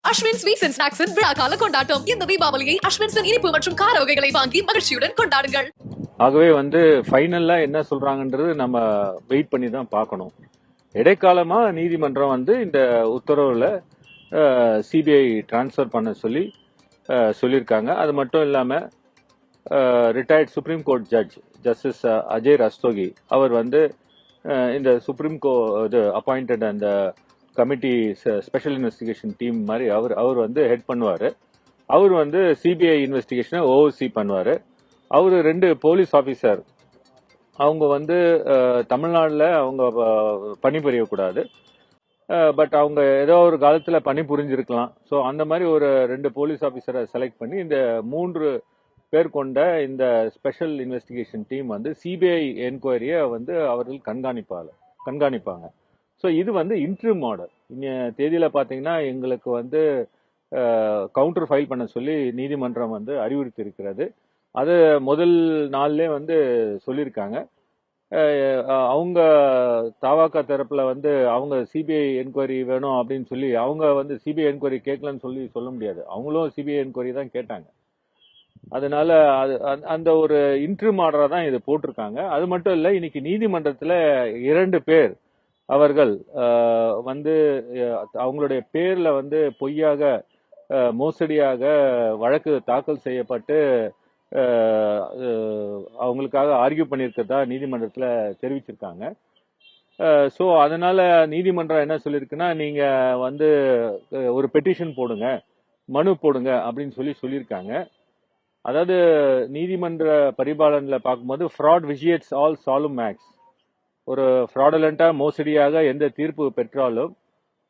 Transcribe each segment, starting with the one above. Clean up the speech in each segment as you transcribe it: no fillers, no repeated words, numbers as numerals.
Ashwin sweets and ஸ்நாக்ஸின் விழா கால கொண்டாட்டம். இந்த தீபாவளியை அஸ்வின்ஸின் இனிப்பு மற்றும் கார வகைகளை வாங்கி மகிழ்ச்சியுடன் கொண்டாடுங்கள். ஆகவே ஃபைனலா என்ன சொல்றாங்கன்றது நம்ம வெயிட் பண்ணி தான் பார்க்கணும். இடைக்காலமா நீதிமன்றம் இந்த உத்தரவுல சிபிஐ டிரான்ஸ்ஃபர் பண்ண சொல்லியிருக்காங்க. அது மட்டும் இல்லாம retired supreme court judge justice Ajay Rastogi அவர் இந்த சுப்ரீம் கோர்ட் அப்பாயிண்டட் அந்த கமிட்டி ஸ்பெஷல் இன்வெஸ்டிகேஷன் டீம் மாதிரி அவர் ஹெட் பண்ணுவாரு. அவர் சிபிஐ இன்வெஸ்டிகேஷனை ஓவர்சி பண்ணுவாரு. அவரு 2 போலீஸ் ஆபீசர் அவங்க தமிழ்நாட்டில் அவங்க பணிபுரியக்கூடாது. பட் அவங்க ஏதோ ஒரு காலத்துல பணிபுரிஞ்சிருக்கலாம். ஸோ அந்த மாதிரி ஒரு 2 போலீஸ் ஆபீசரை செலக்ட் பண்ணி இந்த 3 பேர் கொண்ட இந்த ஸ்பெஷல் இன்வெஸ்டிகேஷன் டீம் சிபிஐ என்கொயரியை அவர்கள் கண்காணிப்பாங்க. ஸோ இது இன்ட்ரிம் ஆர்டர். இன்னைய தேதியில பாத்தீங்கன்னா எங்களுக்கு கவுண்டர் ஃபைல் பண்ண சொல்லி நீதிமன்றம் அறிவுறுத்தி இருக்கிறது. அது முதல் நாள்லே சொல்லியிருக்காங்க. அவங்க தவாக தரப்புல அவங்க சிபிஐ என்கொயரி வேணும் அப்படின்னு சொல்லி அவங்க சிபிஐ என்கொயரி கேட்கலன்னு சொல்ல முடியாது. அவங்களும் சிபிஐ என்கொயரி தான் கேட்டாங்க. அதனால அந்த ஒரு இன்ட்ரிம் ஆர்டரா தான் இது போட்டிருக்காங்க. அது மட்டும் இல்ல, இன்னைக்கு நீதிமன்றத்துல 2 பேர் அவர்கள் அவங்களுடைய பேர்ல பொய்யாக மோசடியாக வழக்கு தாக்கல் செய்யப்பட்டு அவங்களுக்காக ஆர்கியூ பண்ணியிருக்கிறதா நீதிமன்றத்துல தெரிவிச்சிருக்காங்க. ஸோ அதனால நீதிமன்றம் என்ன சொல்லியிருக்குன்னா, நீங்க ஒரு பெட்டிஷன் போடுங்க, மனு போடுங்க அப்படின்னு சொல்லியிருக்காங்க. அதாவது நீதிமன்ற பரிபாலன்ல பார்க்கும்போது ஃப்ராட் விஜியேட்ஸ் ஆல் சாலும் மேக்ஸ். ஒரு ஃப்ராடலண்டா மோசடியாக எந்த தீர்ப்பு பெற்றாலும்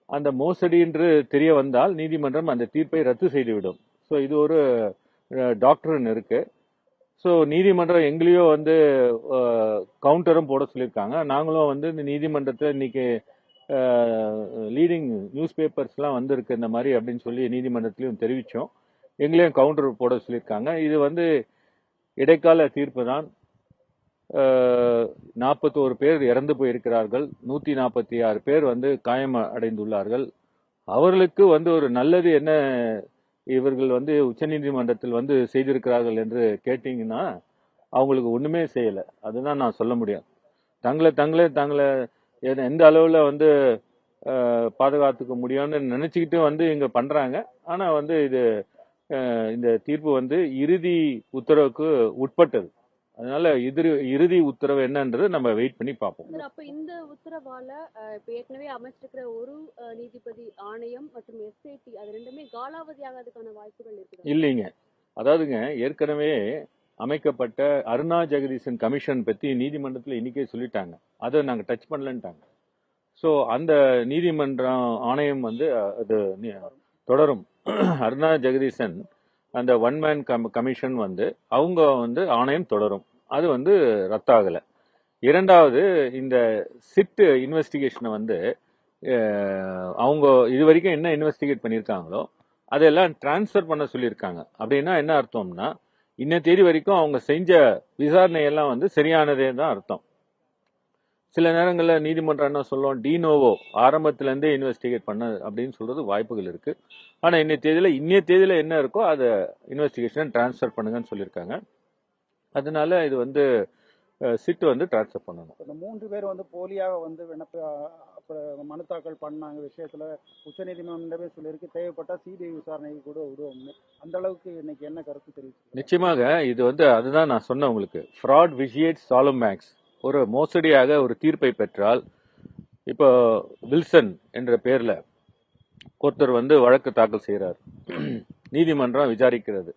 அந்த மோசடி என்று தெரிய வந்தால் நீதிமன்றம் அந்த தீர்ப்பை ரத்து செய்துவிடும். ஸோ இது ஒரு டாக்டரின் இருக்கு. ஸோ நீதிமன்றம் எங்களையோ கவுண்டரும் போட சொல்லியிருக்காங்க. நாங்களும் இந்த நீதிமன்றத்தில் இன்னைக்கு லீடிங் நியூஸ் பேப்பர்ஸ்லாம் வந்திருக்கு இந்த மாதிரி அப்படின்னு சொல்லி நீதிமன்றத்திலையும் தெரிவித்தோம். எங்களையும் கவுண்டர் போட சொல்லியிருக்காங்க. இது இடைக்கால தீர்ப்பு தான். 41 பேர் இறந்து போயிருக்கிறார்கள், 146 பேர் காயம் அடைந்துள்ளார்கள். அவர்களுக்கு ஒரு நல்லது என்ன இவர்கள் உச்சநீதிமன்றத்தில் செய்திருக்கிறார்கள் என்று கேட்டீங்கன்னா அவங்களுக்கு ஒண்ணுமே செய்யல. அதுதான் நான் சொல்ல முடியும். தங்களை எந்த அளவுல பாதுகாத்துக்க முடியும்னு நினைச்சுக்கிட்டு இங்க பண்றாங்க. ஆனா இது இந்த தீர்ப்பு இறுதி உத்தரவுக்கு உட்பட்டது. அதனால இறுதி உத்தரவு என்னன்றது நம்ம வெயிட் பண்ணி பார்ப்போம். அப்ப இந்த உத்தரவால ஏற்கனவே அமைச்சிருக்கிற ஒரு நீதிபதி ஆணையம் மற்றும் எஸ்ஐடி அது ரெண்டுமே காலாவதி ஆகாததுக்கான வாய்ப்புகள் இருக்கு இல்லைங்க. அதாவதுங்க, ஏற்கனவே அமைக்கப்பட்ட அருணா ஜெகதீசன் கமிஷன் பத்தி நீதிமன்றத்தில் இன்னைக்கே சொல்லிட்டாங்க. அதை நாங்க டச் பண்ணலன்ட்டாங்க. ஸோ அந்த நீதிமன்றம் ஆணையம் அது தொடரும். அருணா ஜெகதீசன் அந்த ஒன் மேன் கமிஷன் அவங்க ஆணையம் தொடரும். அது ரத்தாகல. இரண்டாவது, இந்த சிட் இன்வெஸ்டிகேஷனை அவங்க இது வரைக்கும் என்ன இன்வெஸ்டிகேட் பண்ணியிருக்காங்களோ அதெல்லாம் டிரான்ஸ்ஃபர் பண்ண சொல்லியிருக்காங்க. அப்படின்னா என்ன அர்த்தம்னா, இன்ன தேதி வரைக்கும் அவங்க செஞ்ச விசாரணையெல்லாம் சரியானதே தான் அர்த்தம். சில நேரங்களில் நீதிமன்றம் என்ன சொல்லும், டினோவோ ஆரம்பத்திலேருந்தே இன்வெஸ்டிகேட் பண்ண அப்படின்னு சொல்றது வாய்ப்புகள் இருக்கு. ஆனால் இன்னைய தேதியில என்ன இருக்கோ அதை இன்வெஸ்டிகேஷன் டிரான்ஸ்ஃபர் பண்ணுங்கன்னு சொல்லியிருக்காங்க. அதனால இது சிட் டிரான்ஸ்ஃபர் பண்ணணும். இந்த 3 பேர் போலியாக மனு தாக்கல் பண்ணாங்க விஷயத்துல உச்சநீதிமன்றமே சொல்லியிருக்கு, தேவைப்பட்டா சிபிஐ விசாரணைக்கு கூட விடுவோம்னு. அந்த அளவுக்கு இன்னைக்கு என்ன கருத்து தெரிவிச்சு? நிச்சயமாக இது அதுதான் நான் சொன்னேன் உங்களுக்கு. ஃப்ராட் விஜியேட்ஸ் சாலும் மேக்ஸ். ஒரு மோசடியாக ஒரு தீர்ப்பை பெற்றால், இப்போ வில்சன் என்ற பேர்ல ஒருத்தர் வழக்கு தாக்கல் செய்கிறார். நீதிமன்றம் விசாரிக்கிறது,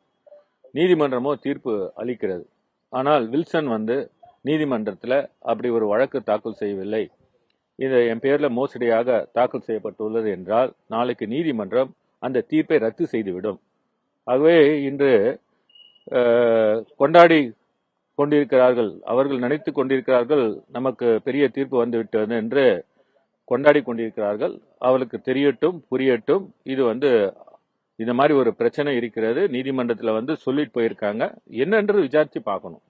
நீதிமன்றமோ தீர்ப்பு அளிக்கிறது. ஆனால் வில்சன் நீதிமன்றத்தில் அப்படி ஒரு வழக்கு தாக்கல் செய்யவில்லை, இது என் பேர்ல மோசடியாக தாக்கல் செய்யப்பட்டுள்ளது என்றால் நாளைக்கு நீதிமன்றம் அந்த தீர்ப்பை ரத்து செய்துவிடும். ஆகவே இன்று கொண்டாடி கொண்டிருக்கிறார்கள், அவர்கள் நினைத்து கொண்டிருக்கிறார்கள் நமக்கு பெரிய தீர்ப்பு வந்துவிட்டது என்று கொண்டாடி கொண்டிருக்கிறார்கள். அவளுக்கு தெரியட்டும், புரியட்டும். இது இந்த மாதிரி ஒரு பிரச்சனை இருக்கிறது, நீதிமன்றத்தில் சொல்லிட்டு போயிருக்காங்க, என்னன்றது விசாரிச்சு பார்க்கணும்.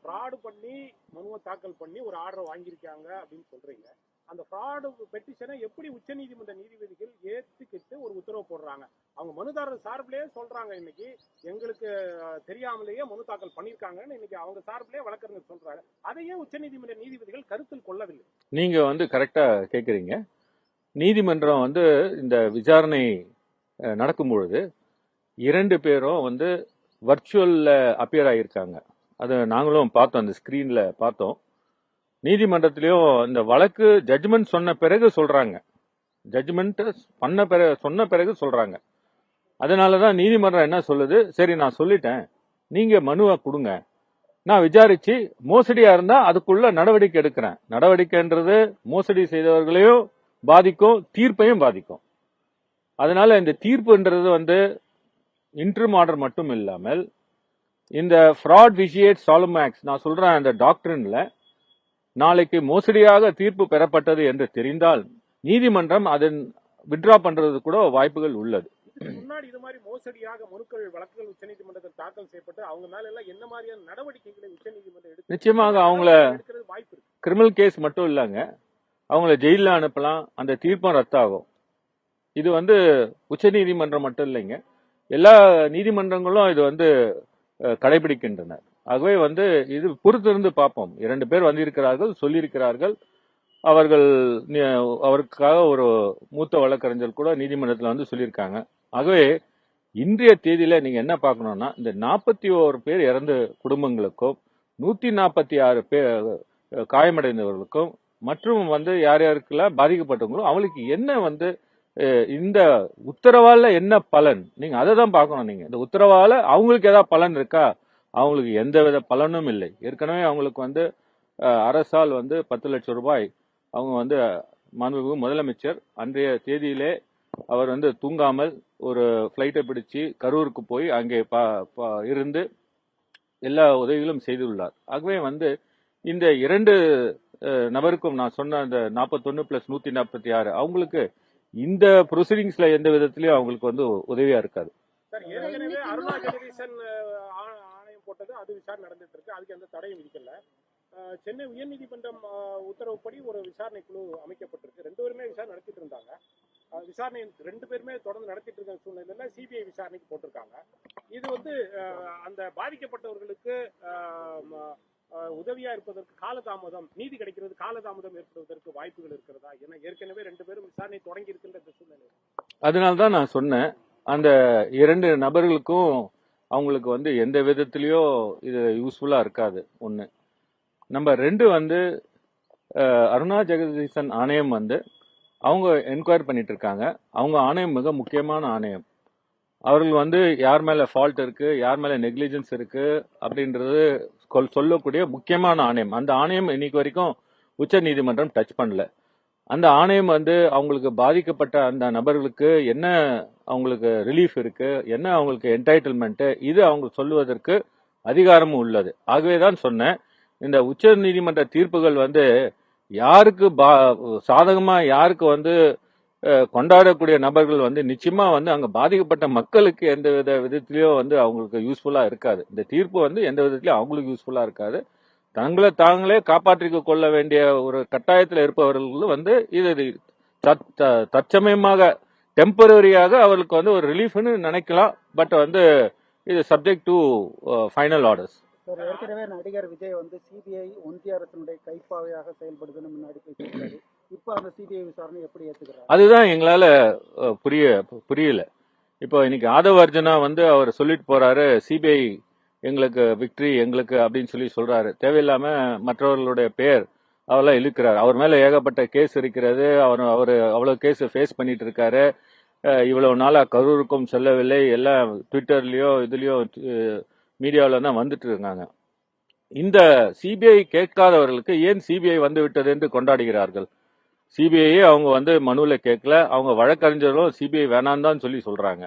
ஃப்ராட் பண்ணி மனுவை தாக்கல் பண்ணி ஒரு ஆர்டர் வாங்கியிருக்காங்க அப்படின்னு சொல்றீங்க. அந்த ஃப்ராடு பெட்டிஷனை எப்படி உச்சநீதிமன்ற நீதிபதிகள் ஏத்துக்கிட்டு ஒரு உத்தரவு போடுறாங்க? அவங்க மனுதாரர் சார்பிலேயே சொல்றாங்க, இன்னைக்கு எங்களுக்கு தெரியாமலேயே மனு தாக்கல் பண்ணியிருக்காங்கன்னு இன்னைக்கு அவங்க சார்பிலேயே வழக்கறிஞர் சொல்றாங்க. அதையே உச்சநீதிமன்ற நீதிபதிகள் கருத்தில் கொள்ளவில்லை. நீங்க கரெக்டா கேக்குறீங்க. நீதிமன்றம் இந்த விசாரணை நடக்கும் பொழுது 2 பேரும் வர்ச்சுவல்ல அப்பியர் ஆகியிருக்காங்க. அது நாங்களும் பார்த்தோம், அந்த ஸ்கிரீன்ல பார்த்தோம். நீதிமன்றத்திலையும் இந்த வழக்கு ஜட்ஜ்மெண்ட் சொன்ன பிறகு சொல்றாங்க, ஜட்ஜ்மெண்ட் சொன்ன பிறகு சொல்றாங்க. அதனாலதான் நீதிமன்றம் என்ன சொல்லுது, சரி நான் சொல்லிட்டேன், நீங்க மனுவை கொடுங்க, நான் விசாரிச்சு மோசடியா இருந்தா அதுக்குள்ள நடவடிக்கை எடுக்கிறேன். நடவடிக்கைன்றது மோசடி செய்தவர்களையும் பாதிக்கும், தீர்ப்பையும் பாதிக்கும். அதனால இந்த தீர்ப்புன்றது இன்ட்ரிம் ஆர்டர் மட்டும் இல்லாமல் இந்த ஃப்ராட் விஷியேட் சாலம் ஆக்ட்ஸ் நான் சொல்றேன், அந்த டாக்டரின்ல நாளைக்கு மோசடியாக தீர்ப்பு பெறப்பட்டது என்று தெரிந்தால் நீதிமன்றம் அதன் வித்ரா பண்றது கூட வாய்ப்புகள் உள்ளது. முன்னாடி இது மாதிரி மோசடியாக மனுக்கள் வழக்குகள் உச்சநீதிமன்றத்தில் தாக்கல் செய்யப்பட்டு அவங்க மேல எல்லாம் என்ன மாதிரியான நடவடிக்கைகளை உச்சநீதிமன்றம் எடுத்து நிச்சயமாக அவங்கள எடுக்கிறது வாய்ப்பு இருக்கு? கிரிமினல் கேஸ் மட்டும் இல்லைங்க, அவங்கள ஜெயில அனுப்பலாம், அந்த தீர்ப்பும் ரத்தாகும். இது உச்சநீதிமன்றம் மட்டும் இல்லைங்க, எல்லா நீதிமன்றங்களும் இது கடைபிடிக்கின்றன. ஆகவே இது பொறுத்திருந்து பார்ப்போம். 2 பேர் வந்திருக்கிறார்கள், சொல்லியிருக்கிறார்கள். அவருக்காக ஒரு மூத்த வழக்கறிஞர் கூட நீதிமன்றத்தில் சொல்லியிருக்காங்க. ஆகவே இன்றைய தேதியில நீங்க என்ன பார்க்கணும்னா, இந்த 41 பேர் இறந்த குடும்பங்களுக்கும் 146 பேர் காயமடைந்தவர்களுக்கும் மற்றும் யார் யாருக்கெல்லாம் பாதிக்கப்பட்டவங்களோ அவங்களுக்கு என்ன இந்த உத்தரவால என்ன பலன், நீங்க அதை தான் பார்க்கணும். நீங்க இந்த உத்தரவால அவங்களுக்கு ஏதாவது பலன் இருக்கா? அவங்களுக்கு எந்த வித பலனும் இல்லை. ஏற்கனவே அவங்களுக்கு அரசால் 10 லட்சம் ரூபாய் அவங்க மாண்புமிகு முதலமைச்சர் அன்றைய தேதியிலே அவர் தூங்காமல் ஒரு பிளைட்டை பிடிச்சு கரூருக்கு போய் அங்கே இருந்து எல்லா உதவிகளும் செய்துள்ளார். ஆகவே இந்த 2 நபருக்கும் நான் சொன்ன அந்த 41 + 146 அவங்களுக்கு இந்த ப்ரொசீடிங்ஸ்ல எந்த விதத்திலயும் அவங்களுக்கு உதவியா இருக்காது. சார், ஏற்கனவே அருணா ஜெகதீசன் ஆணையம் போட்டது, அது விசாரணை நடந்துட்டு இருக்கு, அதுக்கு எந்த தடையும் விதிக்கல. சென்னை உயர்நீதிமன்றம் உத்தரவுப்படி ஒரு விசாரணை குழு அமைக்கப்பட்டிருக்கு. 2 பேருமே விசாரணை நடத்திட்டு இருந்தாங்க. விசாரணை 2 பேருமே தொடர்ந்து நடத்திட்டு இருக்க சூழ்நிலையில சிபிஐ விசாரணைக்கு போட்டிருக்காங்க. இது அந்த பாதிக்கப்பட்டவர்களுக்கு உதவியா இருப்பதற்கு காலதாமதம், நீதி கிடைக்கிறது காலதாமதம் ஏற்படுவதற்கு வாய்ப்புகள் இருக்கிறதா? ஏன்னா ஏற்கனவே 2 பேரும் விசாரணை தொடங்கி இருக்கின்ற சூழ்நிலை. அதனால்தான் நான் சொன்னேன், அந்த 2 நபர்களுக்கும் அவங்களுக்கு எந்த விதத்திலயோ இது யூஸ்ஃபுல்லா இருக்காது. ஒண்ணு. நம்பர் 2 அருணா ஜெகதீசன் ஆணையம் அவங்க என்கொயரி பண்ணிட்டு இருக்காங்க. அவங்க ஆணையம் மிக முக்கியமான ஆணையம். அவர்கள் யார் மேல ஃபால்ட் இருக்கு, யார் மேல நெக்லிஜென்ஸ் இருக்கு அப்படின்றது சொல்லக்கூடிய முக்கியமான ஆணையம். அந்த ஆணையம் இன்னைக்கு வரைக்கும் உச்ச நீதிமன்றம் டச் பண்ணல. அந்த ஆணையம் அவங்களுக்கு பாதிக்கப்பட்ட அந்த நபர்களுக்கு என்ன அவங்களுக்கு ரிலீஃப் இருக்கு, என்ன அவங்களுக்கு என்டைட்டில்மெண்ட், இது அவங்க சொல்லுவதற்கு அதிகாரமும் உள்ளது. ஆகவேதான் சொன்னேன், இந்த உச்ச நீதிமன்ற தீர்ப்புகள் யாருக்கு சாதகமா யாருக்கு கொண்டாடக்கூடிய நபர்கள் நிச்சயமா அங்க பாதிக்கப்பட்ட மக்களுக்கு எந்த விதத்திலயோ அவங்களுக்கு யூஸ்ஃபுல்லா இருக்காது. இந்த தீர்ப்பு எந்த விதத்திலயும் அவங்களுக்கு யூஸ்ஃபுல்லா இருக்காது. தங்களை தாங்களே காப்பாற்றிக் கொள்ள வேண்டிய ஒரு கட்டாயத்தில் இருப்பவர்கள் இது தற்சமயமாக டெம்பரரியாக அவர்களுக்கு ஒரு ரிலீஃப்னு நினைக்கலாம். பட் இது subject to final orders. Sir, ஏற்கனவே நடிகர் விஜய் சிபிஐ ஒன்றிய அரசினுடைய கைப்பாவையாக செயல்படுதுன்னு முன்னாடி பேசியிருக்காரு. இப்போ அந்த சிபிஐ விசாரணை எப்படி ஏத்துக்கிறாரு? அதுதான் எங்களால புரியல. இப்போ இன்னைக்கு ஆதவ அர்ஜுனா அவர் சொல்லிட்டு போறாரு, சிபிஐ எங்களுக்கு விக்டரி எங்களுக்கு அப்படின்னு சொல்றாரு. தேவையில்லாம மற்றவர்களுடைய பெயர் அவரெல்லாம் இழுக்கிறாரு. அவர் மேல ஏகப்பட்ட கேஸ் இருக்கிறது. அவர் அவ்வளவு கேஸ் ஃபேஸ் பண்ணிட்டு இருக்காரு. இவ்வளவு நாளா கரூருக்கும் செல்லவில்லை. எல்லாம் ட்விட்டர்லயோ இதுலயோ மீடியாவில தான் வந்துட்டு இருக்காங்க. இந்த சிபிஐ கேட்காதவர்களுக்கு ஏன் சிபிஐ வந்து விட்டது என்று கொண்டாடுகிறார்கள்? சிபிஐயே அவங்க மனுவில் கேட்கல. அவங்க வழக்கறிஞர்களும் சிபிஐ வேணாம் தான் சொல்றாங்க.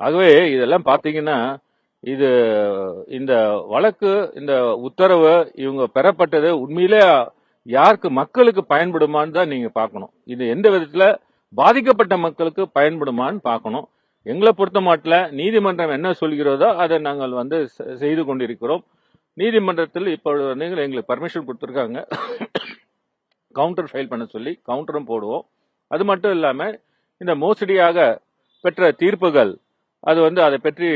ஆகவே இதெல்லாம் பாத்தீங்கன்னா இது இந்த வழக்கு இந்த உத்தரவு இவங்க பெறப்பட்டது உண்மையிலே யாருக்கு மக்களுக்கு பயன்படுமான்னு தான் நீங்க பார்க்கணும். இது எந்த விதத்துல பாதிக்கப்பட்ட மக்களுக்கு பயன்படுமான்னு பார்க்கணும். எங்களை பொறுத்த மாட்டில் நீதிமன்றம் என்ன சொல்கிறதோ அதை நாங்கள் செய்து கொண்டிருக்கிறோம். நீதிமன்றத்தில் இப்போ எங்களுக்கு பர்மிஷன் கொடுத்துருக்காங்க. கவுண்டர் ஃபைல் பண்ண சொல்லி கவுண்டரும் போடுவோம். அது மட்டும் இல்லாம இந்த மோசடியாக பெற்ற தீர்ப்புகள் அது வந்து அதை பற்றி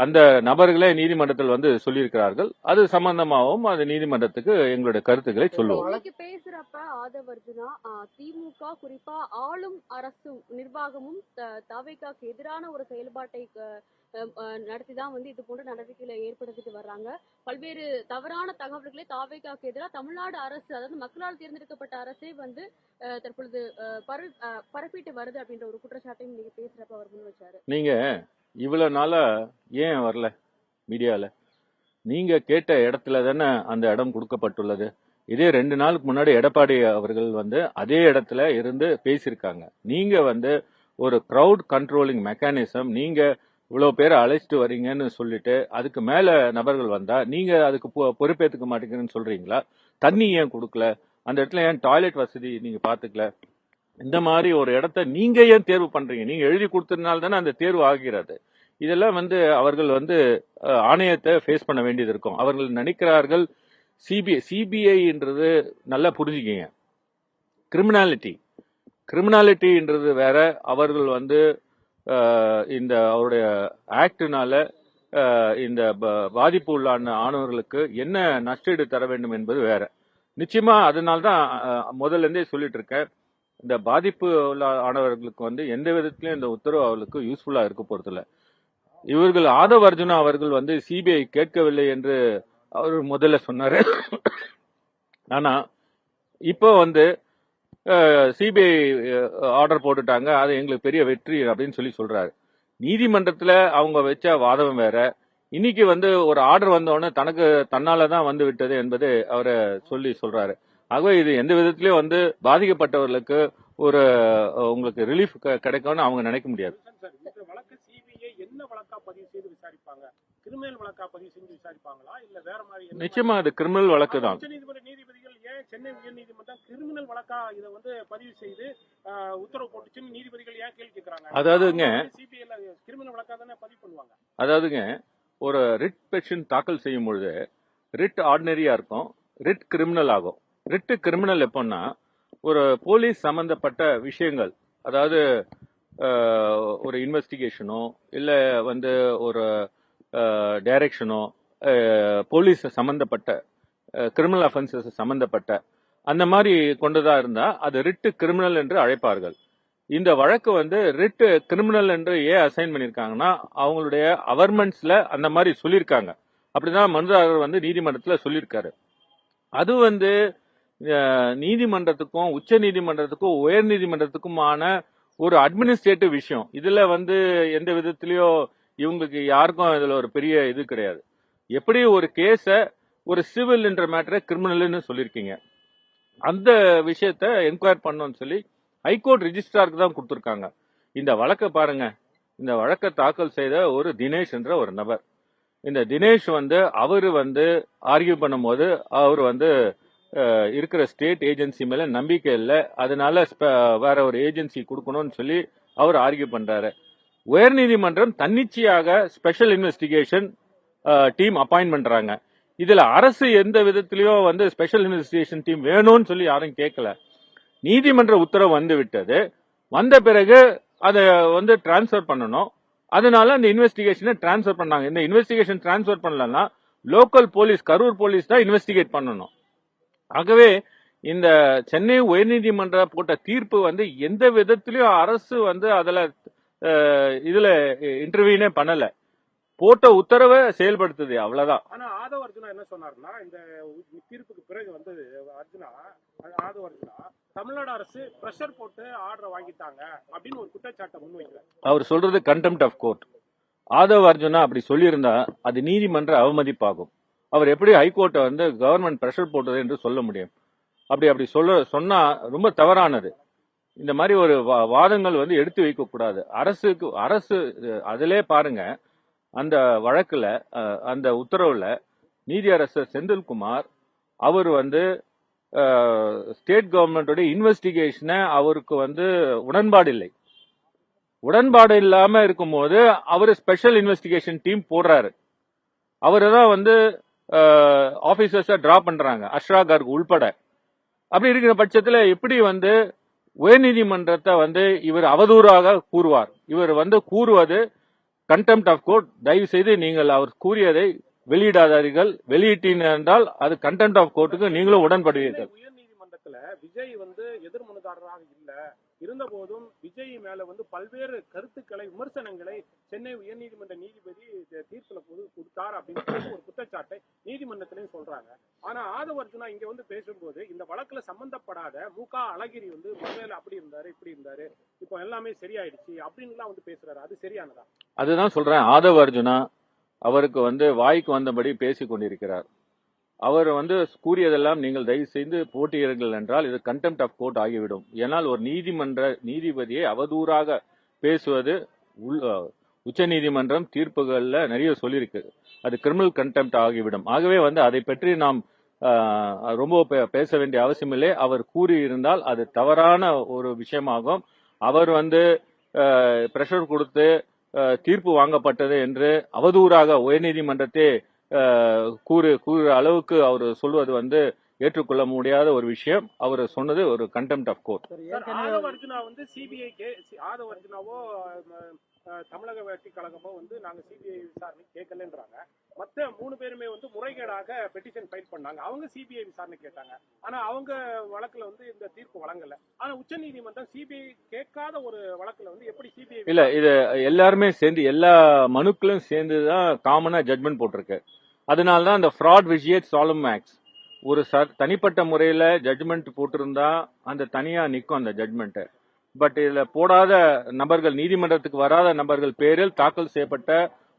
அந்த நபர்களே நீதிமன்றத்தில் வந்து சொல்லியிருக்கிறார்கள். அது சம்பந்தமாகவும் அது நீதிமன்றத்துக்கு எங்களுடைய கருத்துக்களை சொல்லுவோம். இன்னைக்கு பேசுறப்ப ஆதவ் அர்ஜுனா திமுக குறிப்பா ஆளும் அரசும் நிர்வாகமும் தவிகாக்கு எதிரான ஒரு செயல்பாட்டை நடத்திதான் வந்து இது போன்ற நடவடிக்கைகளை ஏற்படுத்திட்டு வர்றாங்க. பல்வேறு தவறான தகவல்களை தாவேகாக்கு எதிராக தமிழ்நாடு அரசு, அதாவது மக்களால் தேர்ந்தெடுக்கப்பட்ட அரசே வந்து தற்பொழுது பரப்பிட்டு வருது அப்படின்ற ஒரு குற்றச்சாட்டையும் நீங்க பேசுறப்ப அவர் முன் வச்சாரு. நீங்க இவ்வளவு நாளா ஏன் வரல மீடியால? நீங்க கேட்ட இடத்துல தானே அந்த இடம் கொடுக்கப்பட்டுள்ளது. இதே 2 நாளுக்கு முன்னாடி எடப்பாடி அவர்கள் வந்து அதே இடத்துல இருந்து பேசியிருக்காங்க. நீங்க வந்து ஒரு கிரவுட் கண்ட்ரோலிங் மெக்கானிசம், நீங்க இவ்வளவு பேரை அழைச்சிட்டு வரீங்கன்னு சொல்லிட்டு அதுக்கு மேல நபர்கள் வந்தா நீங்க அதுக்கு பொறுப்பேற்றுக்க மாட்டேங்கிறேன்னு சொல்றீங்களா? தண்ணி ஏன் கொடுக்கல? அந்த இடத்துல ஏன் டாய்லெட் வசதி நீங்க பாத்துக்கல? இந்த மாதிரி ஒரு இடத்த நீங்க ஏன் தேர்வு பண்றீங்க? நீங்க எழுதி கொடுத்ததுனால தானே அந்த தேர்வு ஆகிறது. இதெல்லாம் வந்து அவர்கள் வந்து ஆணையத்தை ஃபேஸ் பண்ண வேண்டியது இருக்கும். அவர்கள் நினைக்கிறார்கள் சிபிஐன்றது நல்லா புரிஞ்சுக்கிங்க, கிரிமினாலிட்டின்றது வேற. அவர்கள் வந்து இந்த அவருடைய ஆக்டினால இந்த பாதிப்பு உள்ளான ஆணவர்களுக்கு என்ன நஷ்டஈடு தர வேண்டும் என்பது வேற. நிச்சயமா அதனால்தான் முதல்ல இருந்தே சொல்லிட்டு இருக்கேன், இந்த பாதிப்பு உள்ள ஆணவர்களுக்கு வந்து எந்த விதத்திலயும் இந்த உத்தரவு அவர்களுக்கு யூஸ்ஃபுல்லா இருக்க போறதில்ல. இவர்கள் ஆதவ் அர்ஜுனா அவர்கள் வந்து சிபிஐ கேட்கவில்லை என்று அவர் முதல்ல சொன்னாரு. ஆனா இப்போ வந்து சிபிஐ ஆர்டர் போட்டுட்டாங்க, அது எங்களுக்கு பெரிய வெற்றி அப்படின்னு சொல்லி சொல்றாரு. நீதிமன்றத்துல அவங்க வச்ச வாதம் வேற. இன்னைக்கு வந்து ஒரு ஆர்டர் வந்தோடனே தனக்கு தன்னாலதான் வந்து விட்டது என்பது அவரை சொல்றாரு. ஆகவே இது எந்த விதத்திலயும் வந்து பாதிக்கப்பட்டவர்களுக்கு ஒரு உங்களுக்கு ரிலீஃப் கிடைக்கும்னு அவங்க நினைக்க முடியாது. இந்த வழக்கு சிபிஐ என்ன வழக்கா பதிவு செய்து விசாரிப்பாங்க? கிரிமினல் வழக்கா பதிவு செஞ்சு விசாரிப்பாங்களா இல்ல வேற மாதிரி? நிச்சயமா அது கிரிமினல் வழக்கு தான். உச்சநீதிமன்ற நீதிபதிகள் ஏன் சென்னை உயர்நீதிமன்றம் கிரிமினல் வழக்கா இதை வந்து பதிவு செய்து உத்தரவு போட்டுச்சுன்னு நீதிபதிகள் ஏன் கேள்வி கேட்கிறாங்க? அதாவதுங்க சிபிஐல கிரிமினல் வழக்கா தானே பதிவு பண்ணுவாங்க. அதாவதுங்க ஒரு ரிட் பெட்டிஷன் தாக்கல் செய்யும் பொழுது ரிட் ஆர்டினரியா இருக்கும், ரிட் கிரிமினல் ஆகும். ரிட் கிரிமினல் எப்போன்னா ஒரு போலீஸ் சம்பந்தப்பட்ட விஷயங்கள், அதாவது ஒரு இன்வெஸ்டிகேஷனோ இல்ல வந்து ஒரு டைரக்ஷனோ போலீஸ் சம்பந்தப்பட்ட கிரிமினல் அஃபென்சஸ் சம்பந்தப்பட்ட அந்த மாதிரி கொண்டதா இருந்தா அது ரிட் கிரிமினல் என்று அழைப்பார்கள். இந்த வழக்கு வந்து ரிட் கிரிமினல் என்று ஏன் அசைன் பண்ணிருக்காங்கன்னா அவங்களுடைய அவர்மெண்ட்ஸ்ல அந்த மாதிரி சொல்லியிருக்காங்க. அப்படிதான் மனுதாரர் வந்து நீதிமன்றத்துல சொல்லியிருக்காரு. அது வந்து நீதிமன்றத்துக்கும் உச்ச நீதிமன்றத்துக்கும் உயர் நீதிமன்றத்துக்குமான ஒரு அட்மினிஸ்ட்ரேட்டிவ் விஷயம். இதுல வந்து எந்த விதத்திலயோ இவங்களுக்கு யாருக்கும் இதுல ஒரு பெரிய இது கிடையாது. எப்படி ஒரு கேஸ ஒரு சிவில் என்ற மேட்டரை கிரிமினல்னு சொல்லியிருக்கீங்க, அந்த விஷயத்த என்கொயர் பண்ணணும்னு சொல்லி ஹைகோர்ட் ரிஜிஸ்ட்ராருக்கு தான் கொடுத்துருக்காங்க. இந்த வழக்கை பாருங்க, இந்த வழக்கை தாக்கல் செய்த ஒரு தினேஷ் என்ற ஒரு நபர். இந்த தினேஷ் வந்து அவரு வந்து ஆர்கியூ பண்ணும்போது அவர் வந்து இருக்கிற ஸ்டேட் ஏஜென்சி மேல நம்பிக்கை இல்லை, அதனால வேற ஒரு ஏஜென்சி கொடுக்கணும்னு சொல்லி அவர் ஆர்கியூ பண்றாரு. உயர்நீதிமன்றம் தன்னிச்சையாக ஸ்பெஷல் இன்வெஸ்டிகேஷன் டீம் அப்பாயிண்ட் பண்றாங்க. இதுல அரசு எந்த விதத்திலயும் வந்து ஸ்பெஷல் இன்வெஸ்டிகேஷன் டீம் வேணும்னு சொல்லி யாரும் கேட்கல. நீதிமன்ற உத்தரவு வந்து விட்டது, வந்த பிறகு அதை வந்து டிரான்ஸ்பர் பண்ணணும். அதனால அந்த இன்வெஸ்டிகேஷனை டிரான்ஸ்பர் பண்ணாங்க. இந்த இன்வெஸ்டிகேஷன் டிரான்ஸ்பர் பண்ணலன்னா லோக்கல் போலீஸ், கரூர் போலீஸ் தான் இன்வெஸ்டிகேட் பண்ணணும். ஆகவே இந்த சென்னை உயர்நீதிமன்ற போட்ட தீர்ப்பு வந்து எந்த விதத்திலயும் அரசு வந்து இதுல இன்டர்வியூனே பண்ணல, போட்ட உத்தரவை செயல்படுத்துது, அவ்வளவுதான். ஆனா ஆதவ் அர்ஜுனா என்ன சொன்னாருன்னா, இந்த தீர்ப்புக்கு பிறகு வந்து ஆதவ் அர்ஜுனா தமிழ்நாடு அரசு பிரஷர் போட்டு ஆர்டர் வாங்கிட்டாங்க அப்படின்னு ஒரு குற்றச்சாட்டை முன்வைக்கிறார். அவர் சொல்றது contempt of court. Aadhav Arjuna அப்படி சொல்லியிருந்தா அது நீதிமன்ற அவமதிப்பாகும். அவர் எப்படி ஹைகோர்ட்டை வந்து கவர்மெண்ட் பிரஷர் போட்டது என்று சொல்ல முடியும்? அப்படி சொன்னா ரொம்ப தவறானது. இந்த மாதிரி ஒரு வாதங்கள் வந்து எடுத்து வைக்க கூடாது. அரசு அதிலே பாருங்க, அந்த வழக்குல அந்த உத்தரவுல நீதியரசர் செந்தில்குமார் அவர் வந்து ஸ்டேட் கவர்மெண்டோட இன்வெஸ்டிகேஷனை அவருக்கு வந்து உடன்பாடு இல்லாம இருக்கும்போது அவர் ஸ்பெஷல் இன்வெஸ்டிகேஷன் டீம் போடுறாரு. அவரு தான் வந்து ஆபீசர்ஸ டிரா பண்றாங்க, அஷ்ரா கர்க் உள்பட. அப்படி இருக்கிற பட்சத்துல எப்படி வந்து உயர்நீதிமன்றத்தை வந்து இவர் அவதூறாக கூறுவார்? இவர் வந்து கூறுவது கண்டெம்ட் ஆஃப் கோர்ட். தயவு செய்து நீங்கள் அவர் கூறியதை வெளியிடாதீர்கள். வெளியிட்டீர்கள் என்றால் அது கண்டெம்ட் ஆஃப் கோர்ட்டுக்கு நீங்களும் உடன்படுவீர்கள். உயர்நீதிமன்றத்துல விஜய் வந்து எதிர்மனுதாரராக இல்ல இருந்த போதும் விஜய் மேல வந்து பல்வேறு கருத்துக்களை விமர்சனங்களை சென்னை உயர்நீதிமன்ற நீதிபதி தீர்ப்புல கொடுத்தார் அப்படின்னு ஒரு குற்றச்சாட்டை நீதிமன்றத்திலையும் சொல்றாங்க. ஆனா ஆதவ அர்ஜுனா இங்க வந்து பேசும்போது இந்த வழக்குல சம்பந்தப்படாத மு.க. அழகிரி வந்து முதல்ல அப்படி இருந்தாரு இப்படி இருந்தாரு இப்போ எல்லாமே சரியாயிடுச்சு அப்படின்லாம் வந்து பேசுறாரு. அது சரியானதா? அதுதான் சொல்றேன். ஆதவ அர்ஜுனா அவருக்கு வந்து வாய்க்கு வந்தபடி பேசிக் கொண்டிருக்கிறார். அவர் வந்து கூறியதெல்லாம் நீங்கள் தயவு செய்து போட்டியிடுங்கள் என்றால் இது கண்டெம்ட் ஆஃப் கோர்ட் ஆகிவிடும். ஏனால் ஒரு நீதிபதியை அவதூறாக பேசுவது உச்ச நீதிமன்றம் தீர்ப்புகள்ல நிறைய சொல்லியிருக்கு. அது கிரிமினல் கண்டெம்ட் ஆகிவிடும். ஆகவே வந்து அதை பற்றி நாம் ரொம்ப பேச வேண்டிய அவசியம் இல்லை. அவர் கூறியிருந்தால் அது தவறான ஒரு விஷயமாகும். அவர் வந்து பிரஷர் கொடுத்து தீர்ப்பு வாங்கப்பட்டது என்று அவதூறாக உயர்நீதிமன்றத்தை கூறுற அளவுக்கு அவர் சொல்வது வந்து ஏற்றுக்கொள்ள முடியாத ஒரு விஷயம். அவர் சொன்னது ஒரு contempt of court. Aadhav Arjuna வந்து சிபிஐ ஆதவ அர்ஜுனாவோ தமிழக வெற்றி கழகமோ வந்து நாங்க சிபிஐ விசாரணை கேட்கலன்றாங்க. மத்த 3 பேருமே வந்து முறைகேடாக பெட்டிஷன் ஃபைல் பண்ணாங்க. அவங்க சிபிஐ விசாரணை கேட்டாங்க. ஆனா அவங்க வழக்குல வந்து இந்த தீர்ப்பு வழங்கல. ஆனா உச்ச நீதிமன்றம் சிபிஐ கேட்காத ஒரு வழக்குல வந்து எப்படி சிபிஐ இல்ல, இது எல்லாருமே சேர்ந்து எல்லா மனுக்களும் சேர்ந்துதான் காமனா ஜட்மெண்ட் போட்டிருக்கு. அதனாலதான் அந்த ஃப்ராட் விஜியேட் சாலம் ஆக்ட்ஸ் ஒரு தனிப்பட்ட முறையில ஜட்மெண்ட் போட்டிருந்தா அந்த தனியா நிற்கும் அந்த ஜட்மெண்ட். பட் இதுல போடாத நபர்கள், நீதிமன்றத்துக்கு வராத நபர்கள் பேரில் தாக்கல் செய்யப்பட்ட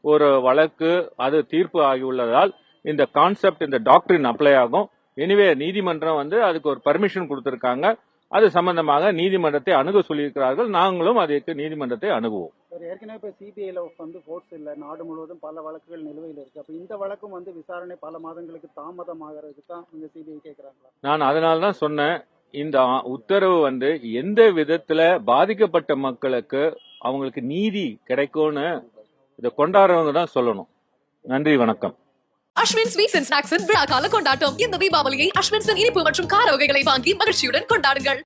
ஒரு வழக்கு அது தீர்ப்பு ஆகியுள்ளதால் இந்த கான்செப்ட், இந்த டாக்டரின் அப்ளை ஆகும். எனிவே நீதிமன்றம் வந்து அதுக்கு ஒரு பர்மிஷன் கொடுத்திருக்காங்க. அது சம்பந்தமாக நீதிமன்றத்தை அணுக சொல்லியிருக்கிறார்கள். நாங்களும் அதுக்கு நீதிமன்றத்தை அணுகுவோம். ஏற்கனவே இப்ப சிபிஐல வந்து கோர்ட்ஸ் இல்ல, நாடு முழுவதும் பல வழக்குகள் நிலுவையில் இருக்கு. அப்ப இந்த வழக்கும் வந்து விசாரணை பல மாதங்களுக்கு தாமதமாகிறதுக்கு தான் இந்த சிபிஐ கேட்கிறாங்களா? நான் அதனால தான் சொன்னேன், இந்த உத்தரவு வந்து எந்த விதத்துல பாதிக்கப்பட்ட மக்களுக்கு அவங்களுக்கு நீதி கிடைக்கும்னு இதை கொண்டாடுறவங்க தான் சொல்லணும். நன்றி, வணக்கம். அஸ்வின் ஸ்வீட்ஸ் அண்ட் ஸ்நாக்ஸின் விழா கால கொண்டாட்டம். இந்த தீபாவளியை அஸ்வின்ஸின் இனிப்பு மற்றும் கார வகைகளை வாங்கி மகிழ்ச்சியுடன் கொண்டாடுங்கள்.